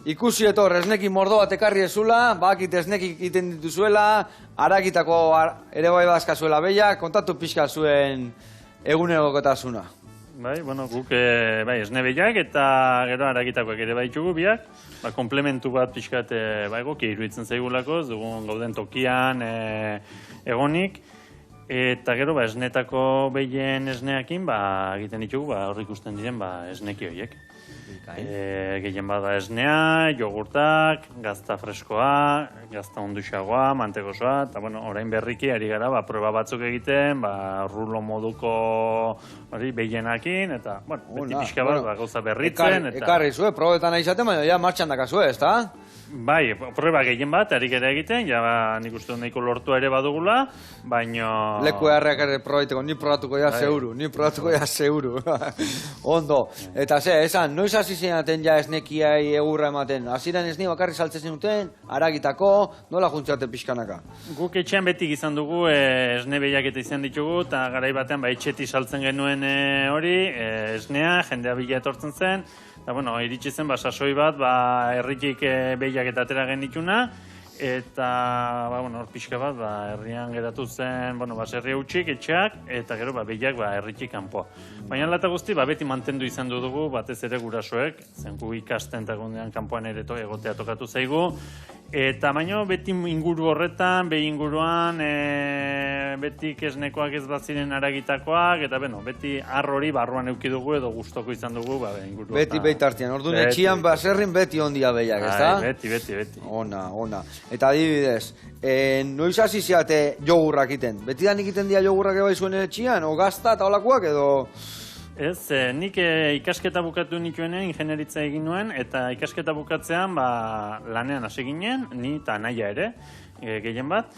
Ikusi etor, esnekin mordo bat ekarri ezula, bakit esnekik egiten dituzuela, harakitako ere bai bazkazuela beia, kontatu pixka zuen egunerokotasuna. Bai, bueno, guk esne behiak eta gero harakitakoak ere baitugu biak, komplementu bat pixkat egokia iruditzen zaigulako, dugun gauden tokian egonik, eta gero esnetako behien esneakin egiten ditugu hor ikusten diren esneki horiek. Gehien bada esnea, jogurtak, gazta freskoa, gazta onduxagoa, mantegosoa, eta orain berriki ari gara proba batzuk egiten, rulo moduko behienakin, eta beti pixka bat gauza berritzen. Ekarri zue, probetan nahi izaten, baina ja martxan dakazue, ezta? Bai, proba gehien bat, harik ere egiten, ja nik uste nahiko lortu ere badugula, baina... Leku erreak ere probaiteko, ni probatuko ja zeuru, Ondo, eta esan, noiz hasi zenaten ja esnekiai egurra ematen? Hasieran esne bakarrik saltzen zenuten, haragitako, nola juntziate pixkanaka? Guk etxean beti izan dugu, esne behiak eta izan ditugu, eta garai batean etxeti saltzen genuen hori, esnea, jendea bila etortzen zen, eta iritsi zen sasoi bat, herritik behiak eta atera genituna, eta hor pixka bat herrian geratu zen, baserria utxik, etxeak, eta gero behiak herritik kanpoa. Baina lata guzti beti mantendu izan dugu, batez ere gurasoek, zenku ikasten eta gundean kanpoan ere egotea tokatu zaigu, eta baina beti inguru horretan, behi inguruan, beti esnekoak ez baziren haragitakoak, eta beti arrori barruan euki dugu edo gustoko izan dugu inguru. Beti beitartian, orduan etxian baserrin beti ondia behiak, ez da? Beti. Ona. Eta adibidez, noiz hasi zeate jogurrak iten? Beti da nik iten dia jogurrak ebai zuen etxian, o gazta eta olakoak edo... Ez, nik ikasketa bukatu nituenen, ingenieritza egin nuen, eta ikasketa bukatzean lanean hasi ginen, ni eta naia ere, gehien bat.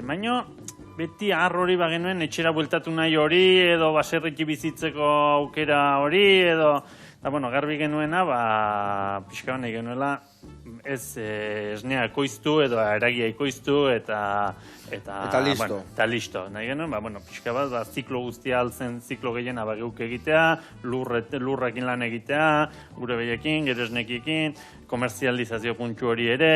Baina, beti arrori bagenuen etxera bueltatu nahi hori, edo baserriki bizitzeko aukera hori, edo... Eta, garbi genuena, pixka nahi genuela, ez esnea ekoiztu edo eragia ekoiztu eta listo. Eta listo. Nahi genuen, pixka bat, ziklo guztia altzen, ziklo gehiena geuk egitea, lurrakin lan egitea, gure behiekin, gero esnekiekin, komerzializazio puntu hori ere,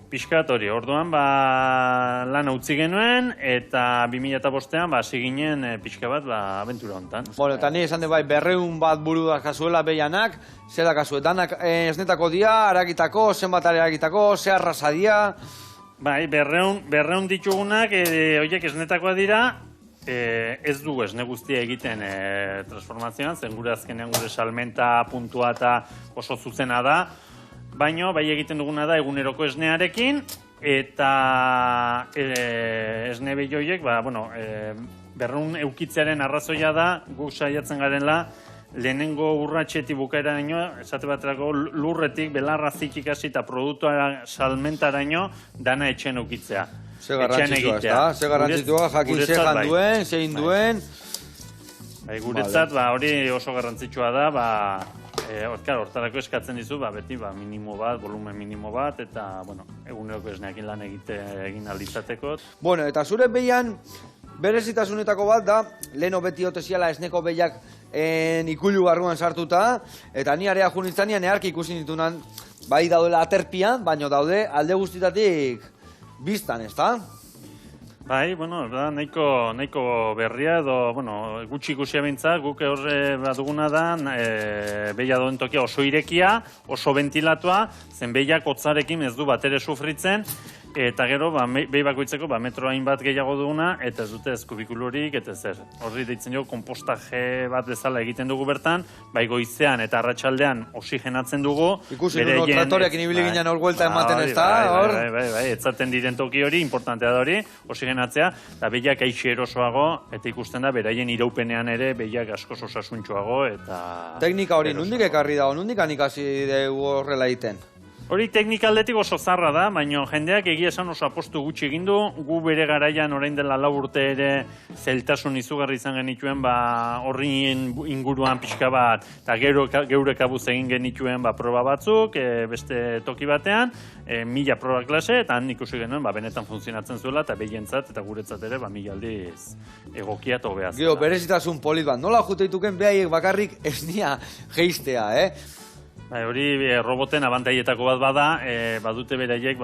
pixkat hori. Orduan, lan utzi genuen, eta 2005an hasi ginen pixka bat abentura honetan. Eta ni esan de 200 bat buru dakazuela behianak, zer dakazue, danak esnetako dia, haragitako, zenbat haragitako, ze arrasa dia? Bai, 200 ditugunak, horiek esnetakoa dira, ez dugu esne guztia egiten transformazioan, zen gure azkenean gure salmenta puntua eta oso zuzena da, baina bai egiten duguna da eguneroko esnearekin, eta esne behioiek, 200 eukitzearen arrazoia da, guk saiatzen garenla, lehenengo urratxeti bukaeraino, esate baterako lurretik, belarrazik ikasi eta produktua salmentaraino, dana etxen eukitzea. Ze garrantzitsua, ez da? Ze garrantzitsua, jakin ze janduen, zein duen. Guretzat, hori oso garrantzitsua da, hortarako eskatzen dizu, beti minimo bat, volumen minimo bat, eta, eguneroko esneakin lan egin alitzateko. Eta zure behian, berezitasunetako bat da, leheno beti oteziala esneko behiak ikulu barruan sartuta, eta ni area junitzanean eharki ikusi nitunan, bai daudela aterpian, baina daude alde guztitatik biztan, ez da? Bai, nahiko berria edo, gutxi ikusia bintzak, guk horre baduguna da, behia doen tokia oso irekia, oso ventilatua, zen behiak hotzarekin ez du bat ere sufritzen, eta gero, behi bakoitzeko, metro hainbat gehiago duguna, eta ez dute eskubikulurik, eta zer. Horri deitzen jo, kompostaje bat bezala egiten dugu bertan, goizean eta arratsaldean oxigenatzen dugu. Ikusi nuno traktoreak inibili ginen hor guelta ematen ez da, hor? Bai, etzaten diren toki hori, importantea da hori, oxigenatzea, eta behiak aixi erosoago, eta ikusten da, beraien iraupenean ere, behiak askoz osasuntxoago, eta... Teknika hori, nondik ekarri dago, nondik anikasi dugu horrela egiten? Hori teknika aldetik oso zarra da, baina jendeak egia esan oso apostu gutxi egin du, gu bere garaian orain dela 4 urte ere zeltasun izugarri izan genituen horri inguruan pixka bat, eta geure kabuz egin genituen proba batzuk, beste toki batean, 1000 proba klase, eta han ikusi genuen benetan funtzionatzen zuela, eta behientzat eta guretzat ere 1000 aldiz egokia eta hobea zela. Gero, berezitasun polit bat, nola jute dituken behaiek bakarrik esnia geistea, Hori roboten abantaietako bat bada, badute beraiek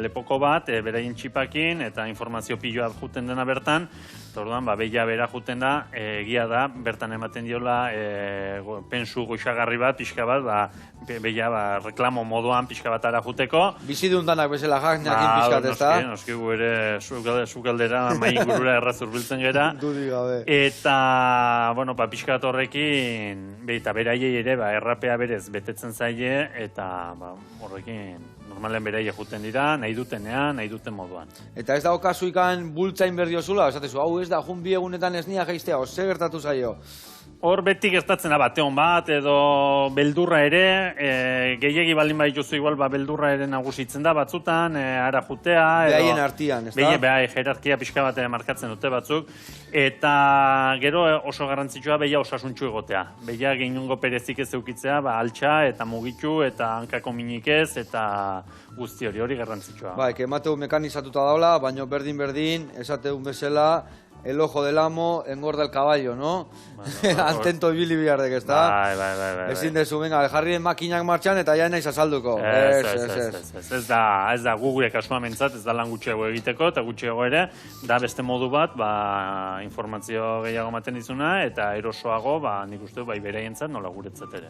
lepoko bat, beraien txipakin, eta informazio piloa juten dena bertan, eta orduan, behia bera juten da, egia da, bertan ematen diola pensu goxagarri bat, pixka bat, behia reklamo moduan pixka bat ara juteko. Bizidun danak bezala jakin pixkat, ez da? Noski gu ere zukaldera mai ingurura erraz urbiltzen gera. Dudik gabe. Eta, bueno, pixka bat horrekin, eta beraiei ere, errapea berez betetzen zaie, eta horrekin normalen beraie juten dira, nahi dutenean, nahi duten moduan. Eta ez dago kasuikan bultzain berdiozula, esatezu, hau ez da, jun bi egunetan esnia geiztea, ze gertatu zaio? Hor beti gertatzen da bateon bat, edo beldurra ere, gehiegi baldin badituzu igual, beldurra ere nagusitzen da batzutan, ara jutea. Behaien artian, ez da? Behai, jerarkia pixka bat markatzen dute batzuk, eta gero oso garrantzitsua behia osasuntxu egotea. Behia gehiungo perezik ez eukitzea, altxa eta mugitu eta hankako minik ez, eta guzti hori garrantzitsua. Emateu mekanizatuta daula, baina berdin, esateu bezala, el ojo del amo engorda el caballo, no? Altento ibili biharrek, ez da? Bai. Ezin dezu, venga, jarrien makinak martxan eta ja naiz azalduko. Ez da gure kasua mentzat, ez da lan gutxiago egiteko, eta gutxiago ere, da beste modu bat, informazio gehiago ematen dizuna, eta erosoago, nik uste, beraientzat nola guretzat ere.